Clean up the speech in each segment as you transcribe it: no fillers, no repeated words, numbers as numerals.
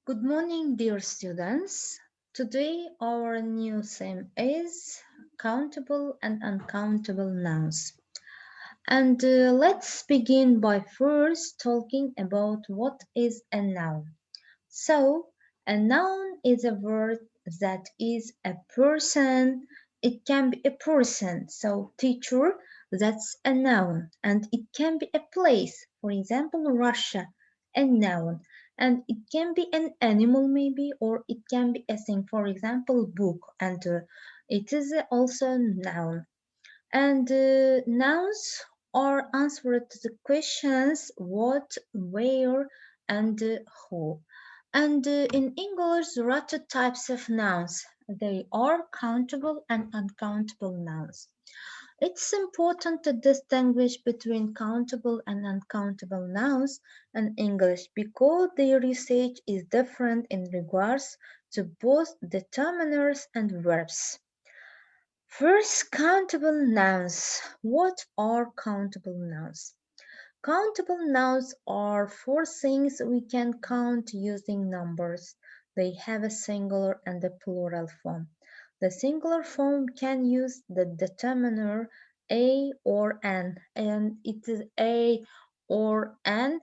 Good morning, dear students. Today, our new theme is countable and uncountable nouns. And let's begin by first talking about what is a noun. So, a noun is a word that is a person. It can be a person, so teacher, that's a noun. And it can be a place, for example, Russia, a noun. And it can be an animal, maybe, or it can be a thing, for example, book. And it is also a noun. And nouns are answered to the questions what, where, and who. And in English, there are two types of nouns. They are countable and uncountable nouns. It's important to distinguish between countable and uncountable nouns in English because their usage is different in regards to both determiners and verbs. First, countable nouns. What are countable nouns? Countable nouns are for things we can count using numbers. They have a singular and a plural form. The singular form can use the determiner a or an, and it is a or an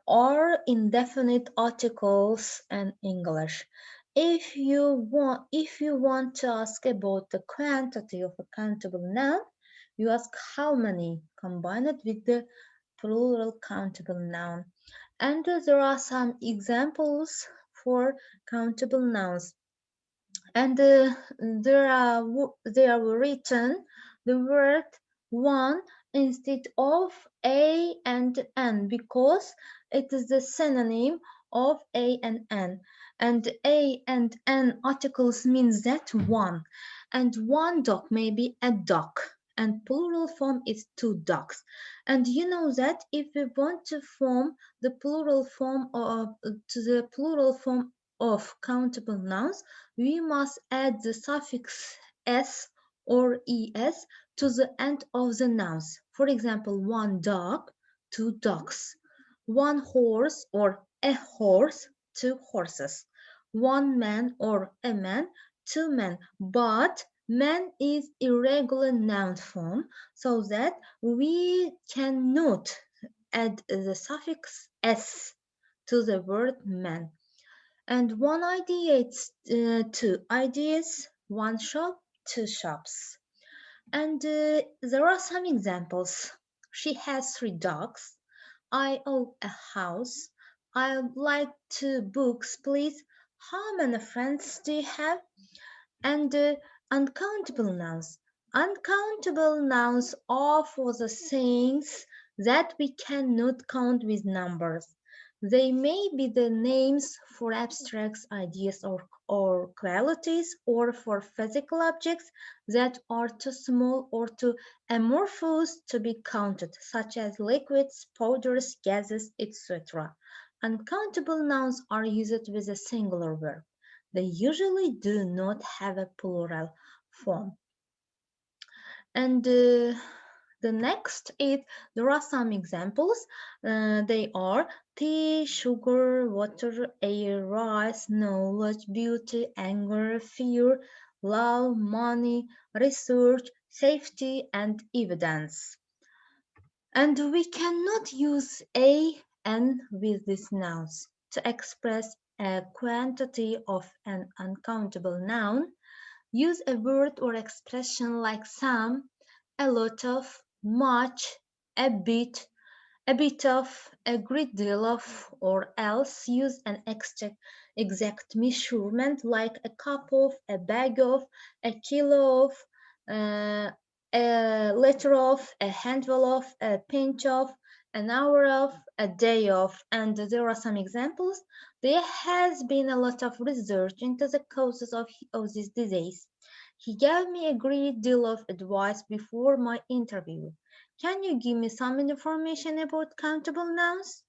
or indefinite articles in English. If you want to ask about the quantity of a countable noun, you ask how many combined with the plural countable noun. And there are some examples for countable nouns. And they are written the word one instead of a and n because it is the synonym of a and n. And a and n articles means that one. And one dog may be a dog. And plural form is two dogs. And you know that if we want to form the plural form of to the plural form of countable nouns, we must add the suffix s or es to the end of the nouns. For example, one dog, two dogs, one horse or a horse, two horses, one man or a man, two men. But man is irregular noun form, so that we cannot add the suffix s to the word man. And one ideates two ideas, one shop, two shops. And there are some examples. She has three dogs. I own a house. I'd like two books, please. How many friends do you have? And uncountable nouns. Uncountable nouns are for the things that we cannot count with numbers. They may be the names for abstract ideas or qualities, or for physical objects that are too small or too amorphous to be counted, such as liquids, powders, gases, etc. Uncountable nouns are used with a singular verb. They usually do not have a plural form. And the next is there are some examples. They are tea, sugar, water, air, rice, knowledge, beauty, anger, fear, love, money, research, safety, and evidence. And we cannot use a and with these nouns to express a quantity of an uncountable noun. Use a word or expression like some, a lot of, much, a bit of, a great deal of, or else use an exact measurement like a cup of, a bag of, a kilo of, uh, a liter of, a handful of, a pinch of, an hour of, a day of. And there are some examples. There has been a lot of research into the causes of this disease. He gave me a great deal of advice before my interview. Can you give me some information about countable nouns?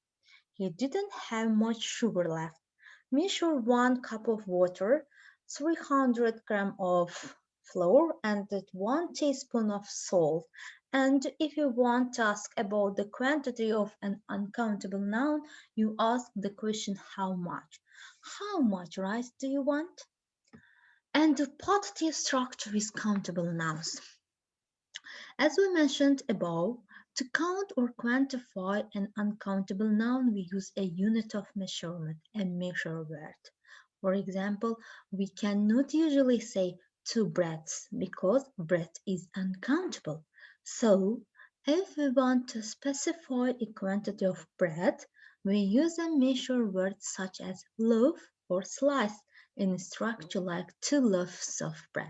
He didn't have much sugar left. Measure 1 cup of water, 300 grams of flour, and 1 teaspoon of salt, And if you want to ask about the quantity of an uncountable noun, you ask the question how much? How much rice do you want? And the positive structure is countable nouns. As we mentioned above, to count or quantify an uncountable noun, we use a unit of measurement, a measure word. For example, we cannot usually say 2 breaths because breath is uncountable. So, if we want to specify a quantity of bread, we use a measure word such as loaf or slice in structure like 2 loaves of bread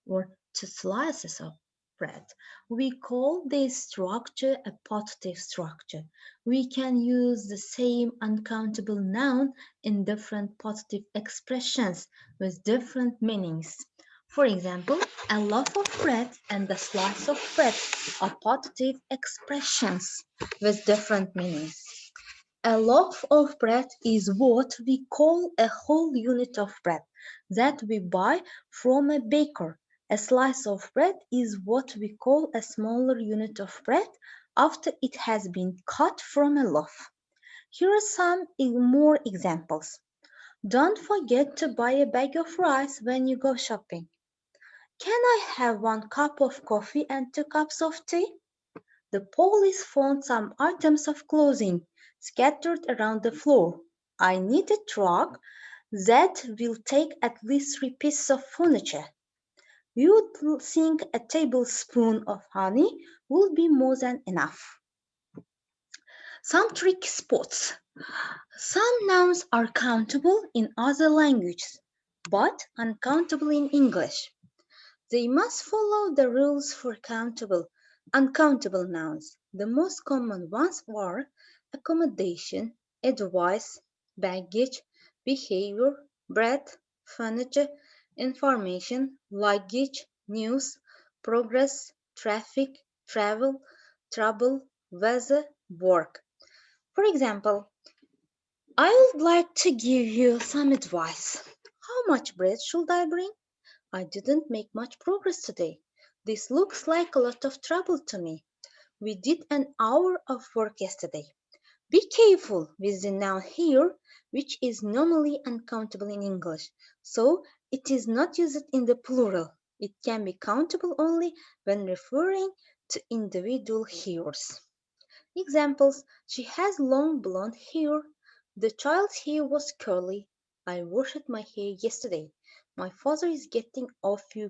or 2 slices of bread. We call this structure a positive structure. We can use the same uncountable noun in different positive expressions with different meanings. For example, a loaf of bread and a slice of bread are positive expressions with different meanings. A loaf of bread is what we call a whole unit of bread that we buy from a baker. A slice of bread is what we call a smaller unit of bread after it has been cut from a loaf. Here are some more examples. Don't forget to buy a bag of rice when you go shopping. Can I have 1 cup of coffee and 2 cups of tea? The police found some items of clothing scattered around the floor. I need a truck that will take at least 3 pieces of furniture. You would think a tablespoon of honey would be more than enough. Some tricky spots. Some nouns are countable in other languages, but uncountable in English. They must follow the rules for uncountable nouns. The most common ones are accommodation, advice, baggage, behavior, bread, furniture, information, luggage, news, progress, traffic, travel, trouble, weather, work. For example, I would like to give you some advice. How much bread should I bring? I didn't make much progress today. This looks like a lot of trouble to me. We did an hour of work yesterday. Be careful with the noun here, which is normally uncountable in English, so it is not used in the plural. It can be countable only when referring to individual hairs. Examples: she has long blonde hair. The child's hair was curly. I washed my hair yesterday. My father is getting a few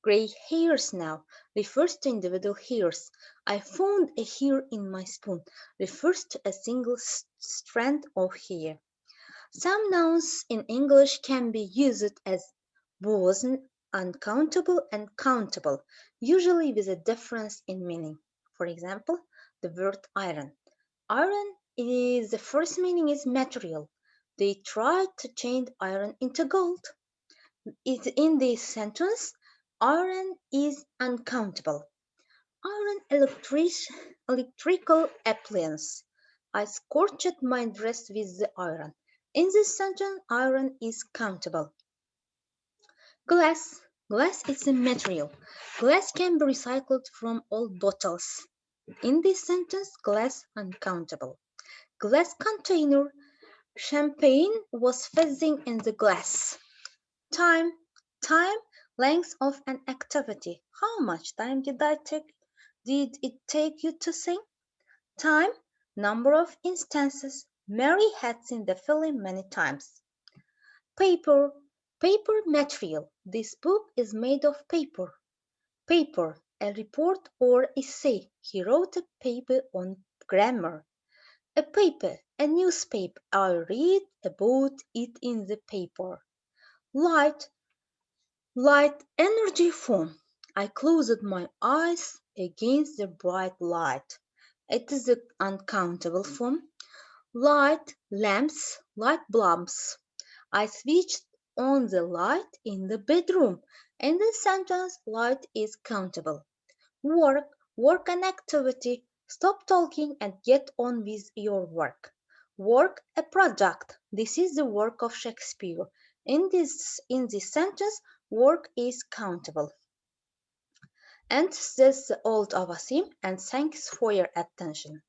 gray hairs now. Refers to individual hairs. I found a hair in my spoon. Refers to a single strand of hair. Some nouns in English can be used as both uncountable and countable, usually with a difference in meaning. For example, the word iron. Iron is the first meaning is material. They tried to change iron into gold. In this sentence, iron is uncountable. Iron electrical appliance. I scorched my dress with the iron. In this sentence, iron is countable. Glass. Glass is a material. Glass can be recycled from old bottles. In this sentence, glass uncountable. Glass container. Champagne was fizzing in the glass. Time. Time, length of an activity. How much time did it take you to sing? Time, number of instances. Mary had seen the film many times. Paper, paper material. This book is made of paper. Paper, a report or essay. He wrote a paper on grammar. A paper, a newspaper. I read about it in the paper. Light, light energy form. I closed my eyes against the bright light. It is the uncountable form. Light lamps, light bulbs. I switched on the light in the bedroom. In this sentence, light is countable. Work, work an activity. Stop talking and get on with your work. Work a project. This is the work of Shakespeare. In this sentence, work is countable. And this is all our theme, and thanks for your attention.